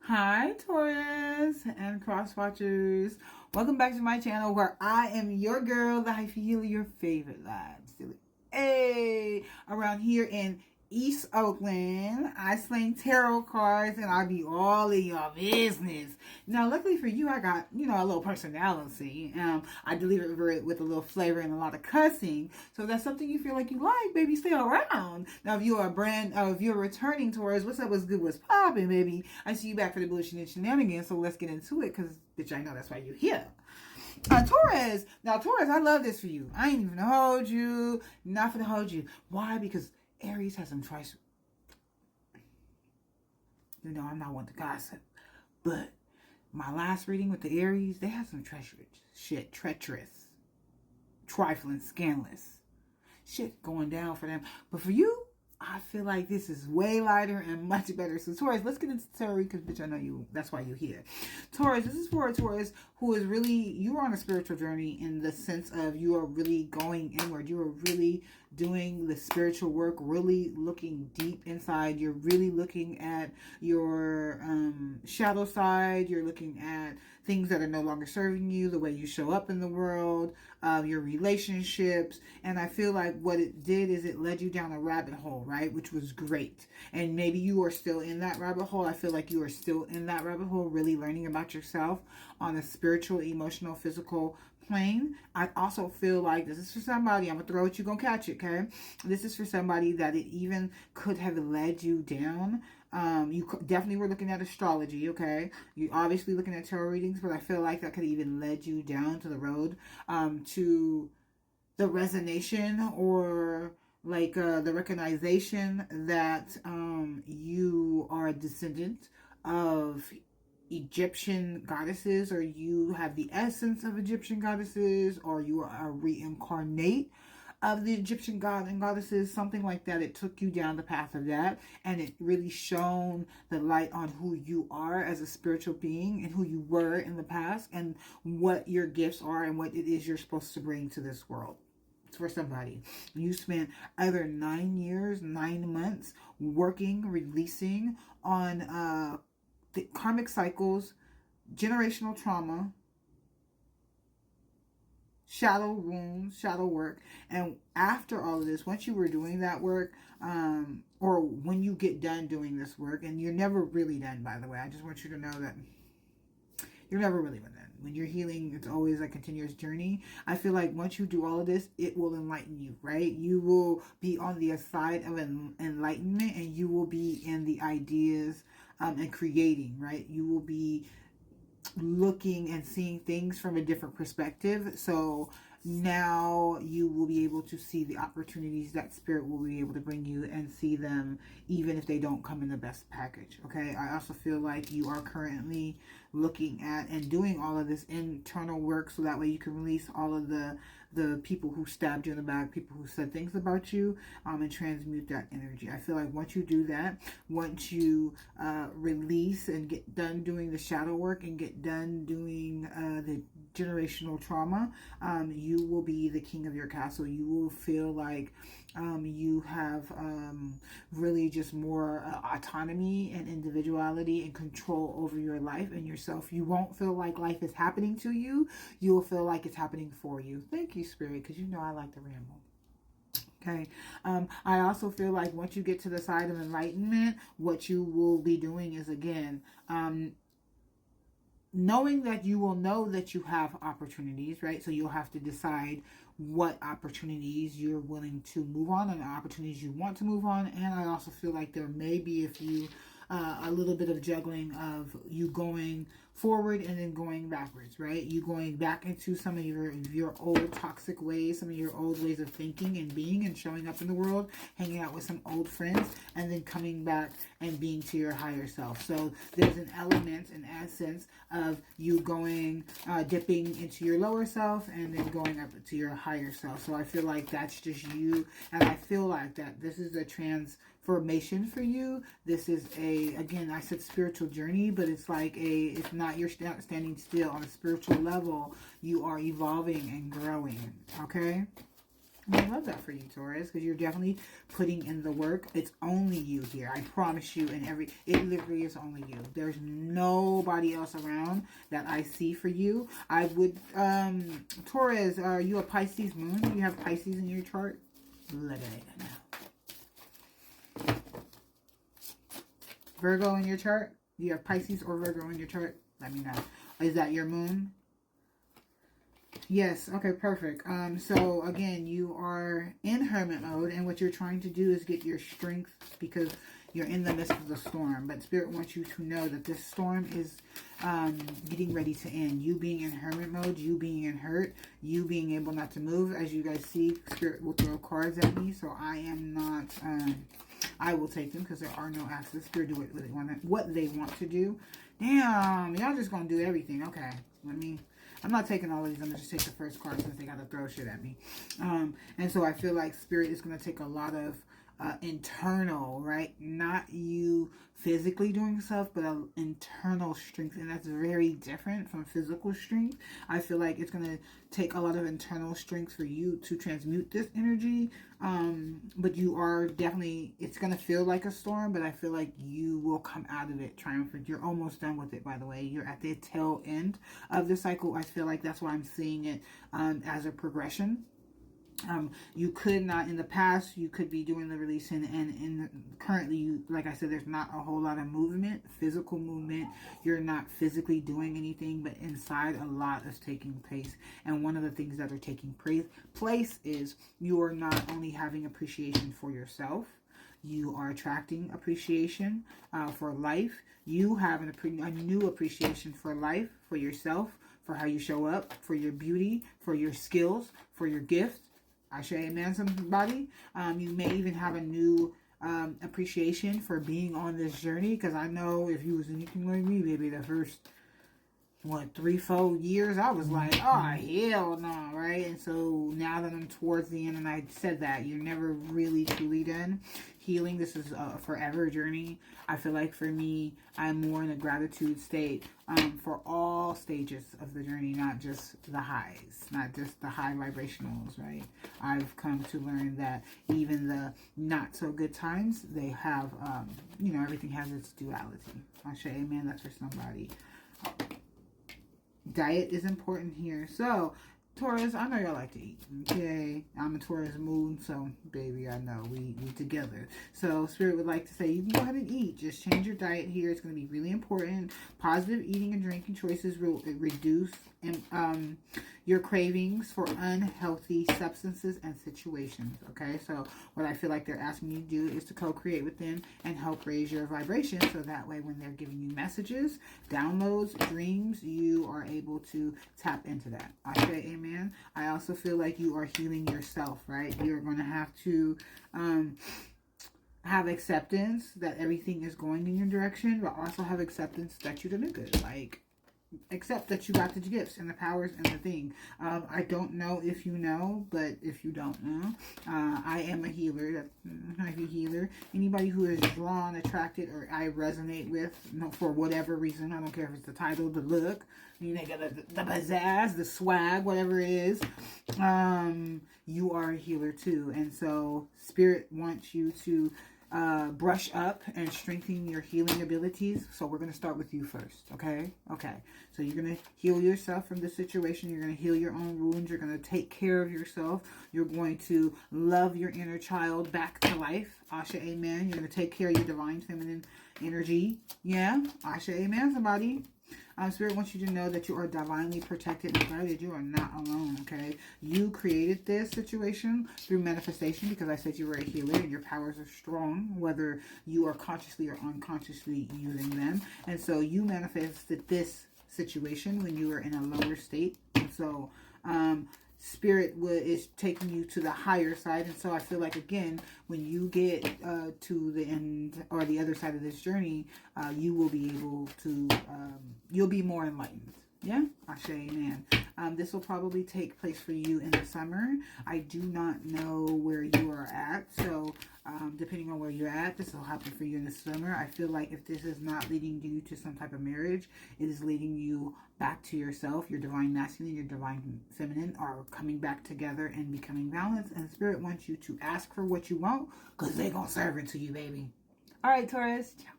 Hi, Taurus and cross watchers. Welcome back to my channel where I am your girl, the Hyphy healer, your favorite lad. Hey, around here in East Oakland, I sling tarot cards and I be all in your business. Now, luckily for you, I got, a little personality. I deliver it with a little flavor and a lot of cussing. So if that's something you feel like you like, baby, stay around. Now, if you're if you're returning Taurus, what's up, what's good, what's popping, baby? I see you back for the bullshit and shenanigans, so let's get into it, because, bitch, I know that's why you're here. Taurus. Now, Taurus, I love this for you. I ain't even hold you. Not gonna hold you. Why? Because Aries has some choice. I'm not one to gossip, but my last reading with the Aries, they had some treacherous, trifling, scandalous shit going down for them. But for you, I feel like this is way lighter and much better. So Taurus, let's get into tarot because, bitch, I know you. That's why you're here. Taurus, this is for a Taurus who is really, you are on a spiritual journey in the sense of you are really going inward. You are really doing the spiritual work, really looking deep inside. You're really looking at your shadow side. You're looking at things that are no longer serving you, the way you show up in the world, your relationships. And I feel like what it did is it led you down a rabbit hole, right? Which was great. And maybe you are still in that rabbit hole. I feel like you are still in that rabbit hole, really learning about yourself on a spiritual, emotional, physical plane. I also feel like this is for somebody, I'm gonna throw it, you gonna catch it, okay? This is for somebody that it even could have led you down. You definitely were looking at astrology, okay? You obviously looking at tarot readings, but I feel like that could even led you down to the road to the resonation or like the recognition that you are a descendant of Egyptian goddesses, or you have the essence of Egyptian goddesses, or you are a reincarnate of the Egyptian god and goddesses, something like that. It took you down the path of that, and it really shone the light on who you are as a spiritual being and who you were in the past and what your gifts are and what it is you're supposed to bring to this world. It's for somebody. You spent either 9 years, 9 months working, releasing on the karmic cycles, generational trauma, shadow wounds, shadow work. And after all of this, once you were doing that work, or when you get done doing this work, and you're never really done, by the way, I just want you to know that you're never really done. When you're healing, it's always a continuous journey. I feel like once you do all of this, it will enlighten you, right? You will be on the side of enlightenment, and you will be in the ideas and creating, right? You will be looking and seeing things from a different perspective. So now you will be able to see the opportunities that spirit will be able to bring you and see them even if they don't come in the best package. Okay, I also feel like you are currently looking at and doing all of this internal work so that way you can release all of the people who stabbed you in the back, people who said things about you, and transmute that energy. I feel like once you do that, once you release and get done doing the shadow work and get done doing the generational trauma, you will be the king of your castle. You will feel like you have really just more autonomy and individuality and control over your life and yourself. You won't feel like life is happening to you. You will feel like it's happening for you. Thank you, Spirit, because you know I like to ramble. Okay. I also feel like once you get to the side of enlightenment, what you will be doing is, again, knowing that you will know that you have opportunities, right? So you'll have to decide what opportunities you're willing to move on and opportunities you want to move on. And I also feel like there may be a little bit of juggling of you going forward and then going backwards, right? You going back into some of your old toxic ways, some of your old ways of thinking and being and showing up in the world, hanging out with some old friends, and then coming back and being to your higher self. So there's an element, an essence of you going, dipping into your lower self and then going up to your higher self. So I feel like that's just you. And I feel like that this is a transformation for you. This is again, I said spiritual journey, but it's like it's not you're standing still on a spiritual level. You are evolving and growing. Okay. I love that for you, Taurus, because you're definitely putting in the work. It's only you here. I promise you, it literally is only you. There's nobody else around that I see for you. I would, Taurus, are you a Pisces moon? Do you have Pisces in your chart? Let it know. Virgo in your chart? Do you have Pisces or Virgo in your chart? Let me know. Is that your moon? Yes. Okay, perfect. So again, you are in hermit mode, and what you're trying to do is get your strength because you're in the midst of the storm. But Spirit wants you to know that this storm is getting ready to end. You being in hermit mode, you being in hurt, you being able not to move. As you guys see, Spirit will throw cards at me, so I am not... I will take them because there are no axes. Spirit do what they want to do. Damn, y'all just gonna do everything. Okay, I'm not taking all of these. I'm gonna just take the first card since they gotta throw shit at me. And so I feel like Spirit is gonna take a lot of internal, right? Not you physically doing stuff, but an internal strength, and that's very different from physical strength. I feel like it's gonna take a lot of internal strength for you to transmute this energy. But you are definitely, it's gonna feel like a storm, but I feel like you will come out of it triumphant. You're almost done with it, by the way. You're at the tail end of the cycle. I feel like that's why I'm seeing it as a progression. You could not, in the past, you could be doing the releasing, and currently, you, like I said, there's not a whole lot of movement, physical movement. You're not physically doing anything, but inside a lot is taking place. And one of the things that are taking place is you are not only having appreciation for yourself, you are attracting appreciation for life. You have a new appreciation for life, for yourself, for how you show up, for your beauty, for your skills, for your gifts. I say amen, somebody. You may even have a new appreciation for being on this journey, because I know if you was anything like me, maybe the first 3-4 years, I was like, oh, hell no, right? And so now that I'm towards the end, and I said that, you're never really truly done healing. This is a forever journey. I feel like for me, I'm more in a gratitude state for all stages of the journey, not just the highs, not just the high vibrationals, right? I've come to learn that even the not so good times, they have, everything has its duality. I say amen, that's for somebody. Diet is important here. So, Taurus, I know y'all like to eat. Okay, I'm a Taurus moon, so baby, I know we together. So Spirit would like to say you can go ahead and eat. Just change your diet here. It's going to be really important. Positive eating and drinking choices will reduce your cravings for unhealthy substances and situations. Okay, so what I feel like they're asking you to do is to co-create with them and help raise your vibration, so that way when they're giving you messages, downloads, dreams, you are able to tap into that. I say amen. I also feel like you are healing yourself, right? You're going to have to have acceptance that everything is going in your direction, but also have acceptance that you did good. Like, accept that you got the gifts and the powers and the thing. I don't know if you know, but if you don't know, I am a healer. I'm a healer. Anybody who is drawn, attracted, or I resonate with, for whatever reason, I don't care if it's the title, the look, the pizzazz, the swag, whatever it is, you are a healer too. And so Spirit wants you to brush up and strengthen your healing abilities. So we're going to start with you first. Okay. So you're going to heal yourself from the situation. You're going to heal your own wounds. You're going to take care of yourself. You're going to love your inner child back to life. Asha, amen. You're going to take care of your divine feminine energy. Yeah. Asha, amen, somebody. Spirit wants you to know that you are divinely protected and guided. You are not alone, okay? You created this situation through manifestation, because I said you were a healer and your powers are strong, whether you are consciously or unconsciously using them. And so you manifested this situation when you were in a lower state. And so Spirit is taking you to the higher side. And so I feel like, again, when you get to the end or the other side of this journey, you will be able to, you'll be more enlightened. Yeah, Ashe, amen. This will probably take place for you in the summer. I do not know where you are at, so depending on where you're at, this will happen for you in the summer. I feel like if this is not leading you to some type of marriage, it is leading you back to yourself. Your divine masculine, your divine feminine are coming back together and becoming balanced, and Spirit wants you to ask for what you want because they're going to serve it to you, baby. All right, Taurus. Ciao.